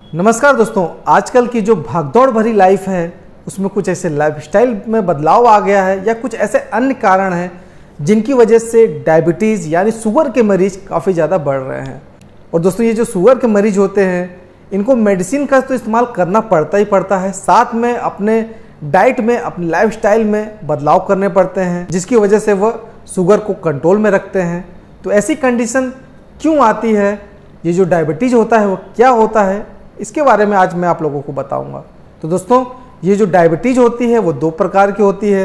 नमस्कार दोस्तों, आजकल की जो भागदौड़ भरी लाइफ है उसमें कुछ ऐसे लाइफस्टाइल में बदलाव आ गया है या कुछ ऐसे अन्य कारण हैं जिनकी वजह से डायबिटीज़ यानी शुगर के मरीज काफ़ी ज़्यादा बढ़ रहे हैं। और दोस्तों, ये जो शुगर के मरीज होते हैं इनको मेडिसिन का तो इस्तेमाल करना पड़ता ही पड़ता है, साथ में अपने डाइट में, अपने लाइफस्टाइल में बदलाव करने पड़ते हैं जिसकी वजह से वह शुगर को कंट्रोल में रखते हैं। तो ऐसी कंडीशन क्यों आती है, ये जो डायबिटीज़ होता है वो क्या होता है, इसके बारे में आज मैं आप लोगों को बताऊंगा। तो दोस्तों, ये जो डायबिटीज़ होती है वो दो प्रकार की होती है।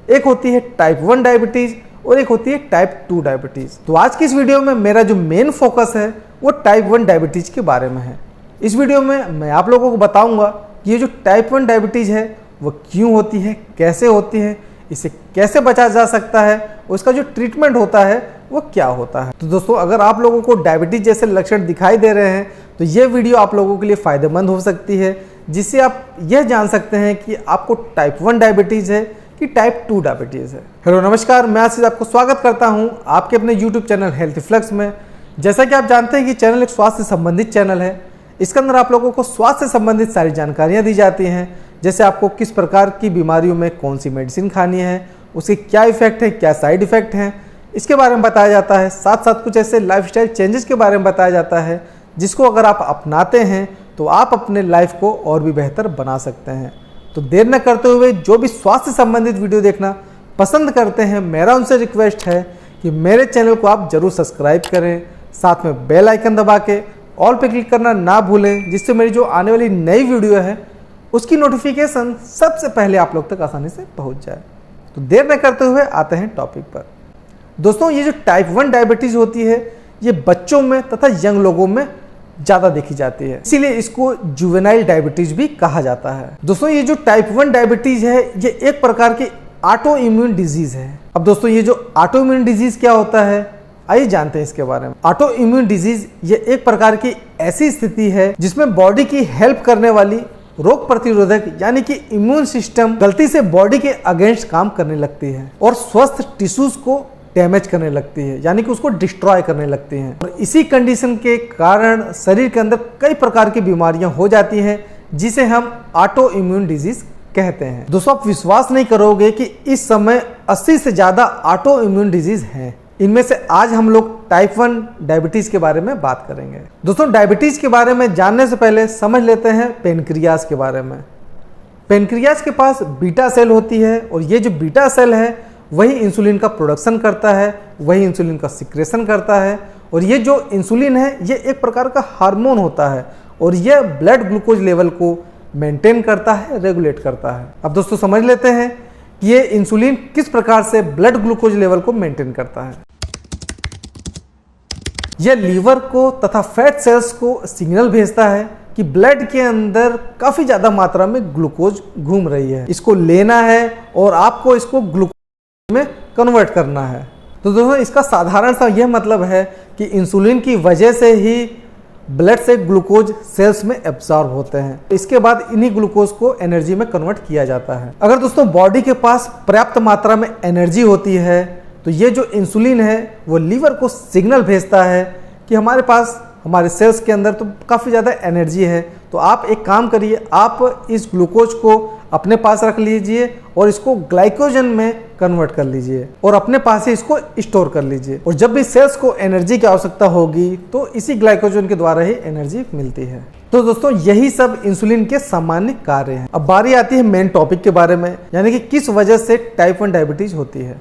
एक होती है टाइप 1 डायबिटीज़ और एक होती है टाइप 2 डायबिटीज़। तो आज की इस वीडियो में मेरा जो मेन फोकस है वो टाइप 1 डायबिटीज़ के बारे में है। इस वीडियो में मैं आप लोगों को बताऊंगा कि ये जो टाइप 1 डायबिटीज़ है वो क्यों होती है, कैसे होती है, इसे कैसे बचा जा सकता है और इसका जो ट्रीटमेंट होता है वो क्या होता है। तो दोस्तों, अगर आप लोगों को डायबिटीज़ जैसे लक्षण दिखाई दे रहे हैं तो ये वीडियो आप लोगों के लिए फ़ायदेमंद हो सकती है, जिससे आप यह जान सकते हैं कि आपको टाइप 1 डायबिटीज़ है कि टाइप 2 डायबिटीज़ है। हेलो नमस्कार, मैं आशीष आपको स्वागत करता हूँ आपके अपने यूट्यूब चैनल हेल्थ फ्लक्स में। जैसा कि आप जानते हैं कि चैनल एक स्वास्थ्य से संबंधित चैनल है। इसके अंदर आप लोगों को स्वास्थ्य से संबंधित सारी जानकारियाँ दी जाती हैं, जैसे आपको किस प्रकार की बीमारियों में कौन सी मेडिसिन खानी है, उसके क्या इफेक्ट है, क्या साइड इफेक्ट हैं, इसके बारे में बताया जाता है। साथ साथ कुछ ऐसे लाइफस्टाइल चेंजेस के बारे में बताया जाता है जिसको अगर आप अपनाते हैं तो आप अपने लाइफ को और भी बेहतर बना सकते हैं। तो देर न करते हुए जो भी स्वास्थ्य संबंधित वीडियो देखना पसंद करते हैं, मेरा उनसे रिक्वेस्ट है कि मेरे चैनल को आप जरूर सब्सक्राइब करें, साथ में बेल आइकन दबा के ऑल पे क्लिक करना ना भूलें, जिससे मेरी जो आने वाली नई वीडियो है उसकी नोटिफिकेशन सबसे पहले आप लोग तक आसानी से पहुंच जाए। तो देर न करते हुए आते हैं टॉपिक पर। दोस्तों, ये जो टाइप 1 डायबिटीज़ होती है ये बच्चों में तथा यंग लोगों में ज़्यादा देखी जाती है, इसीलिए इसको जुवेनाइल डायबिटीज़ भी कहा जाता है। दोस्तों, ये जो टाइप 1 डायबिटीज़ है ये एक प्रकार की ऑटो इम्यून डिजीज़ है। अब दोस्तों, ये जो ऑटो इम्यून डिजीज़ क्या होता है, आइए जानते हैं इसके बारे में। ऑटो इम्यून डिजीज़ ये एक प्रकार की ऐसी स्थिति है जिसमें बॉडी की हेल्प करने वाली रोग प्रतिरोधक यानी कि इम्यून सिस्टम गलती से बॉडी के अगेंस्ट काम करने लगती है और स्वस्थ टिश्यूज को डैमेज करने लगती है, यानी कि उसको डिस्ट्रॉय करने लगती हैं। और इसी कंडीशन के कारण शरीर के अंदर कई प्रकार की बीमारियां हो जाती हैं जिसे हम ऑटो इम्यून डिजीज कहते हैं। दोस्तों, आप विश्वास नहीं करोगे कि इस समय 80 से ज़्यादा ऑटो इम्यून डिजीज हैं। इनमें से आज हम लोग टाइप 1 डायबिटीज़ के बारे में बात करेंगे। दोस्तों, डायबिटीज़ के बारे में जानने से पहले समझ लेते हैं पेनक्रियाज के बारे में। पेनक्रियाज के पास बीटा सेल होती है और ये जो बीटा सेल है वही इंसुलिन का प्रोडक्शन करता है, वही इंसुलिन का सिक्रेशन करता है। और ये जो इंसुलिन है ये एक प्रकार का हार्मोन होता है और यह ब्लड ग्लूकोज लेवल को मेंटेन करता है, रेगुलेट करता है। अब दोस्तों, समझ लेते हैं कि ये इंसुलिन किस प्रकार से ब्लड ग्लूकोज लेवल को मेंटेन करता है। यह लीवर को तथा फैट सेल्स को सिग्नल भेजता है कि ब्लड के अंदर काफ़ी ज़्यादा मात्रा में ग्लूकोज घूम रही है, इसको लेना है और आपको इसको ग्लूकोज में कन्वर्ट करना है। तो दोस्तों, इसका साधारण सा यह मतलब है कि इंसुलिन की वजह से ही ब्लड से ग्लूकोज सेल्स में एब्जॉर्ब होते हैं। इसके बाद इन्हीं ग्लूकोज को एनर्जी में कन्वर्ट किया जाता है। अगर दोस्तों बॉडी के पास पर्याप्त मात्रा में एनर्जी होती है तो ये जो इंसुलिन है वो लीवर को सिग्नल भेजता है कि हमारे पास, हमारे सेल्स के अंदर तो काफ़ी ज़्यादा एनर्जी है, तो आप एक काम करिए, आप इस ग्लूकोज को अपने पास रख लीजिए और इसको ग्लाइकोजन में कन्वर्ट कर लीजिए और अपने पास ही इसको स्टोर कर लीजिए। और जब भी सेल्स को एनर्जी की आवश्यकता होगी तो इसी ग्लाइकोजन के द्वारा ही एनर्जी मिलती है। तो दोस्तों, यही सब इंसुलिन के सामान्य कार्य हैं। अब बारी आती है मेन टॉपिक के बारे में, यानी कि किस वजह से टाइप 1 डायबिटीज होती है।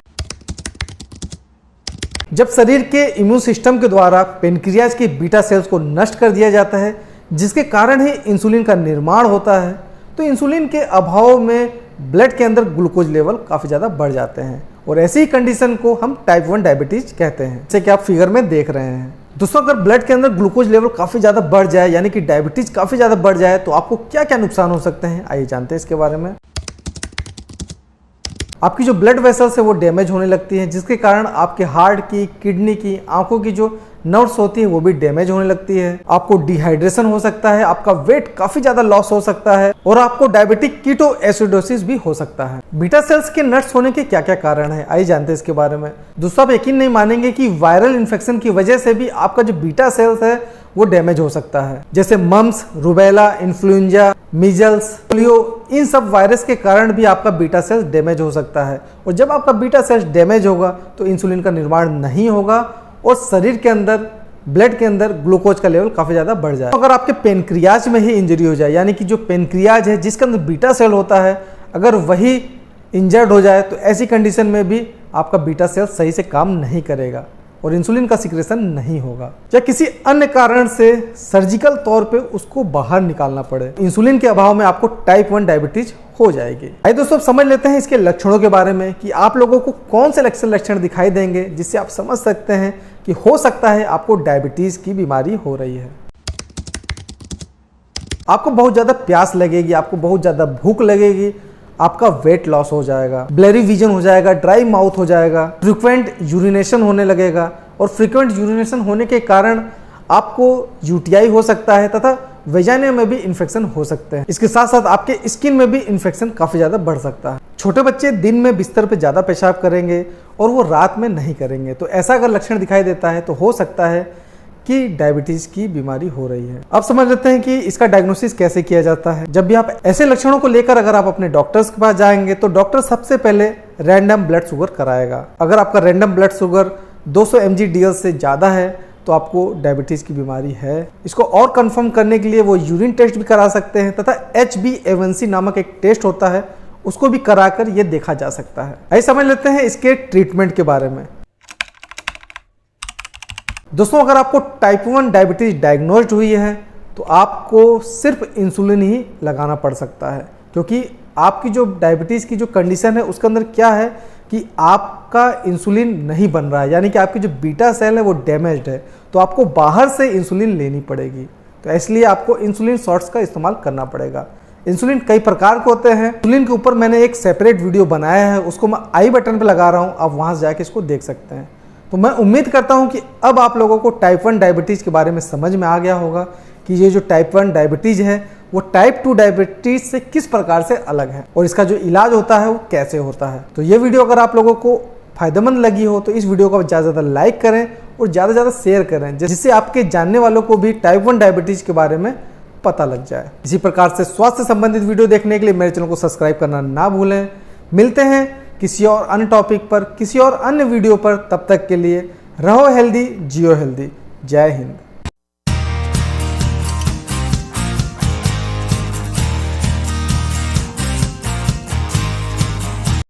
जब शरीर के इम्यून सिस्टम के द्वारा पेनक्रियाज के बीटा सेल्स को नष्ट कर दिया जाता है, जिसके कारण ही इंसुलिन का निर्माण होता है, तो इंसुलिन के अभाव में ब्लड के अंदर ग्लूकोज लेवल काफ़ी ज़्यादा बढ़ जाते हैं और ऐसी ही कंडीशन को हम टाइप 1 डायबिटीज कहते हैं, जैसे कि आप फिगर में देख रहे हैं। दोस्तों, अगर ब्लड के अंदर ग्लूकोज लेवल काफ़ी ज़्यादा बढ़ जाए, यानी कि डायबिटीज काफ़ी ज़्यादा बढ़ जाए, तो आपको क्या क्या नुकसान हो सकते हैं, आइए जानते हैं इसके बारे में। आपकी जो ब्लड वेसल्स है वो डैमेज होने लगती है, जिसके कारण आपके हार्ट की, किडनी की, आंखों की जो नर्व्स होती है वो भी डैमेज होने लगती है। आपको डिहाइड्रेशन हो सकता है, आपका वेट काफी ज्यादा लॉस हो सकता है और आपको डायबिटिक कीटो एसिडोसिस भी हो सकता है। बीटा सेल्स के नष्ट होने के क्या क्या कारण है, आइए जानते हैं इसके बारे में। दोस्तों, आप यकीन नहीं मानेंगे कि वायरल इन्फेक्शन की वजह से भी आपका जो बीटा सेल्स है वो डैमेज हो सकता है। जैसे mumps, rubella, influenza, measles, polio, इन सब वायरस के कारण भी आपका बीटा सेल्स डैमेज हो सकता है। और जब आपका बीटा सेल्स डैमेज होगा तो इंसुलिन का निर्माण नहीं होगा और शरीर के अंदर, ब्लड के अंदर ग्लूकोज का लेवल काफ़ी ज़्यादा बढ़ जाए। तो अगर आपके पेनक्रियाज में ही इंजरी हो जाए, यानी कि जो पेनक्रियाज है जिसके अंदर बीटा सेल होता है, अगर वही इंजर्ड हो जाए तो ऐसी कंडीशन में भी आपका बीटा सेल सही से काम नहीं करेगा और इंसुलिन का सिक्रेशन नहीं होगा, या किसी अन्य कारण से सर्जिकल तौर पे उसको बाहर निकालना पड़े, इंसुलिन के अभाव में आपको टाइप 1 डायबिटीज हो जाएगी। आइए दोस्तों अब समझ लेते हैं इसके लक्षणों के बारे में कि आप लोगों को कौन से लक्षण दिखाई देंगे जिससे आप समझ सकते हैं कि हो सकता है आपको डायबिटीज की बीमारी हो रही है। आपको बहुत ज़्यादा प्यास लगेगी, आपको बहुत ज़्यादा भूख लगेगी, आपका वेट लॉस हो जाएगा, ब्लरी विजन हो जाएगा, ड्राई माउथ हो जाएगा, फ्रीक्वेंट यूरिनेशन होने लगेगा और फ्रीक्वेंट यूरिनेशन होने के कारण आपको यूटीआई हो सकता है तथा वेजाइना में भी इन्फेक्शन हो सकते हैं। इसके साथ साथ आपके स्किन में भी इन्फेक्शन काफ़ी ज़्यादा बढ़ सकता है। छोटे बच्चे दिन में बिस्तर पे ज़्यादा पेशाब करेंगे और वो रात में नहीं करेंगे, तो ऐसा अगर लक्षण दिखाई देता है तो हो सकता है कि डायबिटीज़ की बीमारी हो रही है। अब समझ लेते हैं कि इसका डायग्नोसिस कैसे किया जाता है। जब भी आप ऐसे लक्षणों को लेकर अगर आप अपने डॉक्टर्स के पास जाएंगे तो डॉक्टर सबसे पहले रैंडम ब्लड शुगर कराएगा। अगर आपका रैंडम ब्लड शुगर 200 mg/dl से ज़्यादा है तो आपको डायबिटीज़ की बीमारी है। इसको और कंफर्म करने के लिए वो यूरिन टेस्ट भी करा सकते हैं तथा HbA1c नामक एक टेस्ट होता है, उसको भी कराकर ये देखा जा सकता है। आइए समझ लेते हैं इसके ट्रीटमेंट के बारे में। दोस्तों अगर आपको टाइप 1 डायबिटीज डायग्नोस्ड हुई है तो आपको सिर्फ इंसुलिन ही लगाना पड़ सकता है, क्योंकि आपकी जो डायबिटीज़ की जो कंडीशन है उसके अंदर क्या है कि आपका इंसुलिन नहीं बन रहा है, यानी कि आपकी जो बीटा सेल है वो डैमेज्ड है, तो आपको बाहर से इंसुलिन लेनी पड़ेगी। तो इसलिए आपको इंसुलिन शॉट्स का इस्तेमाल करना पड़ेगा। इंसुलिन कई प्रकार के होते हैं। इंसुलिन के ऊपर मैंने एक सेपरेट वीडियो बनाया है, उसको मैं आई बटन पर लगा रहा हूँ, आप वहाँ से जाके इसको देख सकते हैं। तो मैं उम्मीद करता हूँ कि अब आप लोगों को टाइप 1 डायबिटीज़ के बारे में समझ में आ गया होगा कि ये जो टाइप 1 डायबिटीज़ है वो टाइप 2 डायबिटीज़ से किस प्रकार से अलग है और इसका जो इलाज होता है वो कैसे होता है। तो ये वीडियो अगर आप लोगों को फायदेमंद लगी हो तो इस वीडियो को ज़्यादा से ज़्यादा लाइक करें और ज़्यादा से ज़्यादा शेयर करें, जिससे आपके जानने वालों को भी टाइप 1 डायबिटीज़ के बारे में पता लग जाए। इसी प्रकार से स्वास्थ्य संबंधित वीडियो देखने के लिए मेरे चैनल को सब्सक्राइब करना ना भूलें। मिलते हैं किसी और अन्य टॉपिक पर, किसी और अन्य वीडियो पर। तब तक के लिए रहो हेल्दी, जियो हेल्दी। जय हिंद।